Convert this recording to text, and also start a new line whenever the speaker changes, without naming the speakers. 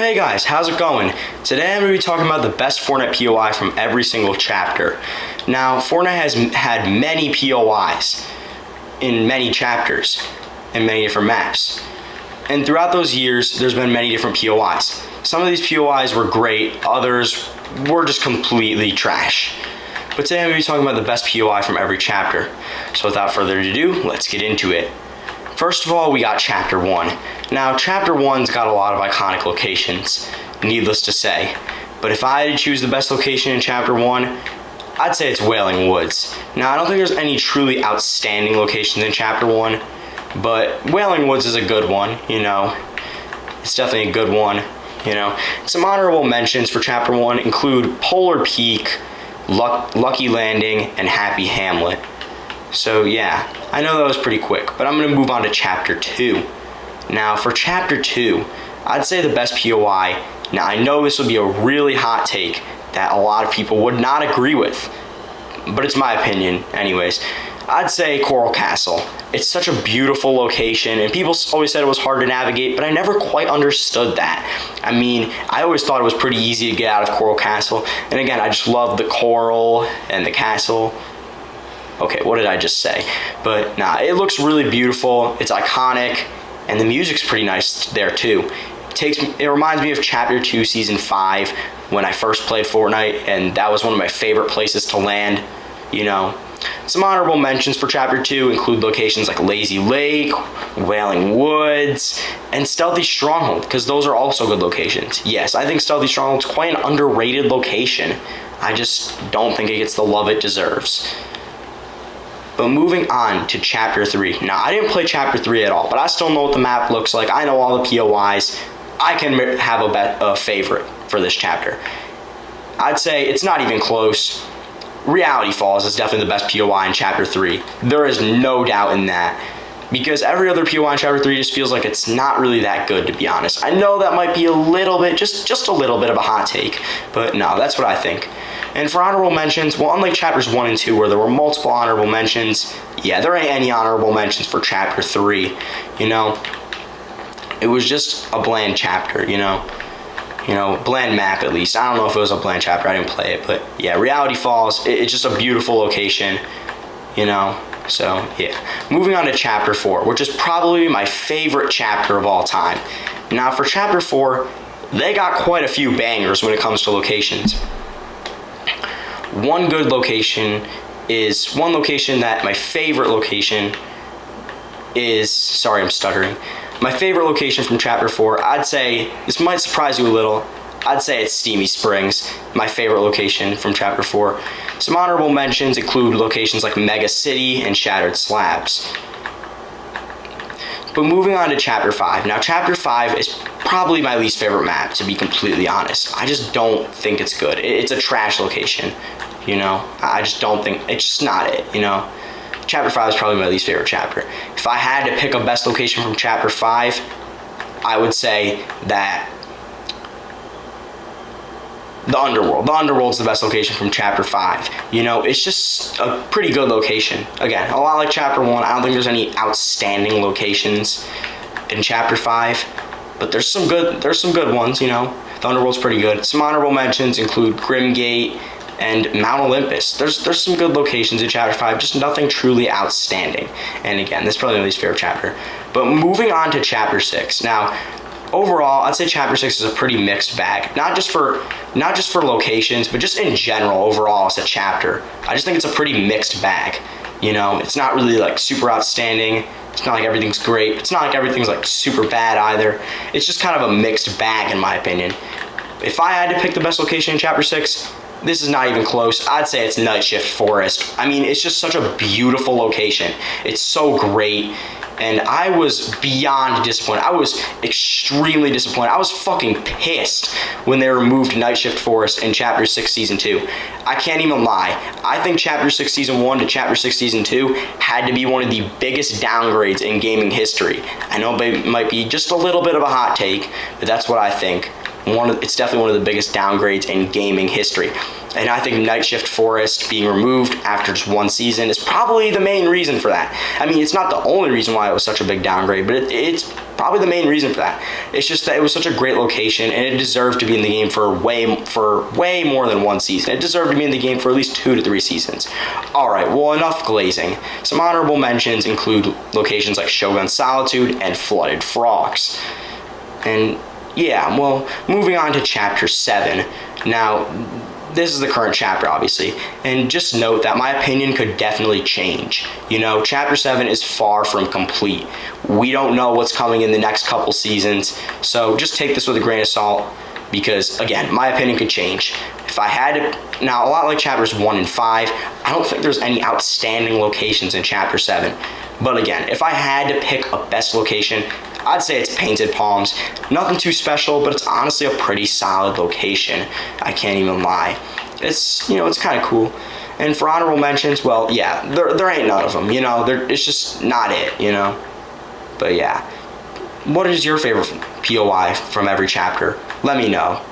Hey guys, how's it going? Today I'm going to be talking about the best Fortnite POI from every single chapter. Now, Fortnite has had many POIs in many chapters and many different maps. And throughout those years, there's been many different POIs. Some of these POIs were great, others were just completely trash. But today I'm going to be talking about the best POI from every chapter. So without further ado, let's get into it. First of all, we got Chapter 1. Now, Chapter 1's got a lot of iconic locations, needless to say. But if I had to choose the best location in Chapter 1, I'd say it's Wailing Woods. Now, I don't think there's any truly outstanding locations in Chapter 1, but Wailing Woods is a good one, you know. It's definitely a good one, you know. Some honorable mentions for Chapter 1 include Polar Peak, Lucky Landing, and Happy Hamlet. So yeah, I know that was pretty quick, but I'm going to move on to Chapter 2. Now for Chapter 2, I'd say the best POI, now I know this would be a really hot take that a lot of people would not agree with, but it's my opinion anyways. I'd say Coral Castle. It's such a beautiful location, and people always said it was hard to navigate, but I never quite understood that. I mean, I always thought it was pretty easy to get out of Coral Castle, and again, I just love the coral and the castle. Okay, what did I just say? But nah, it looks really beautiful, it's iconic, and the music's pretty nice there too. It reminds me of Chapter 2 Season 5 when I first played Fortnite, and that was one of my favorite places to land, you know. Some honorable mentions for Chapter 2 include locations like Lazy Lake, Wailing Woods, and Stealthy Stronghold, because those are also good locations. Yes, I think Stealthy Stronghold's quite an underrated location. I just don't think it gets the love it deserves. But moving on to Chapter 3. Now, I didn't play Chapter 3 at all, but I still know what the map looks like. I know all the POIs. I can have a favorite for this chapter. I'd say it's not even close. Reality Falls is definitely the best POI in Chapter 3. There is no doubt in that. Because every other POI in Chapter 3 just feels like it's not really that good, to be honest. I know that might be a little bit, just a little bit of a hot take, but no, that's what I think. And for honorable mentions, well, unlike Chapters 1 and 2 where there were multiple honorable mentions, yeah, there ain't any honorable mentions for Chapter 3, you know. It was just a bland chapter, you know. Bland map at least. I don't know if it was a bland chapter, I didn't play it, but yeah, Reality Falls, it's just a beautiful location, you know. So yeah, moving on to Chapter 4, which is probably my favorite chapter of all time. Now for Chapter 4, they got quite a few bangers when it comes to locations. One location that my favorite location is, sorry I'm stuttering, my favorite location from Chapter 4, I'd say, this might surprise you a little, I'd say it's Steamy Springs, my favorite location from Chapter 4. Some honorable mentions include locations like Mega City and Shattered Slabs. But moving on to Chapter 5. Now, Chapter 5 is probably my least favorite map, to be completely honest. I just don't think it's good. It's a trash location, you know. I just don't think, it's just not it, you know. Chapter 5 is probably my least favorite chapter. If I had to pick a best location from Chapter 5, I would say that the Underworld. The Underworld's the best location from Chapter 5. You know, it's just a pretty good location. Again, a lot like Chapter 1, I don't think there's any outstanding locations in Chapter 5, but there's some good ones, you know. The Underworld's pretty good. Some honorable mentions include Grimgate and Mount Olympus. There's some good locations in Chapter 5, just nothing truly outstanding. And again, this is probably my least favorite chapter. But moving on to Chapter 6. Now, overall, I'd say Chapter 6 is a pretty mixed bag. Not just for locations, but just in general, overall, as a chapter. I just think it's a pretty mixed bag. You know, it's not really like super outstanding. It's not like everything's great. It's not like everything's like super bad either. It's just kind of a mixed bag in my opinion. If I had to pick the best location in Chapter 6, this is not even close. I'd say it's Night Shift Forest. I mean, it's just such a beautiful location. It's so great. And I was beyond disappointed. I was extremely disappointed. I was fucking pissed when they removed Night Shift Forest in Chapter 6 Season 2. I can't even lie. I think Chapter 6 Season 1 to Chapter 6 Season 2 had to be one of the biggest downgrades in gaming history. I know it might be just a little bit of a hot take, but that's what I think. it's definitely one of the biggest downgrades in gaming history. And I think Night Shift Forest being removed after just one season is probably the main reason for that. I mean, it's not the only reason why it was such a big downgrade, but it's probably the main reason for that. It's just that it was such a great location, and it deserved to be in the game for way more than one season. It deserved to be in the game for at least 2 to 3 seasons. All right, well, enough glazing. Some honorable mentions include locations like Shogun Solitude and Flooded Frogs. And yeah, well, moving on to Chapter 7. Now, this is the current chapter, obviously, and just note that my opinion could definitely change. You know, Chapter 7 is far from complete. We don't know what's coming in the next couple seasons, so just take this with a grain of salt, because, again, my opinion could change. If I had to, now, a lot like Chapters 1 and 5, I don't think there's any outstanding locations in Chapter 7. But again, if I had to pick a best location, I'd say it's Painted Palms. Nothing too special, but it's honestly a pretty solid location. I can't even lie. It's, you know, it's kind of cool. And for honorable mentions, well, yeah, there ain't none of them, you know. It's just not it, you know. But yeah. What is your favorite POI from every chapter? Let me know.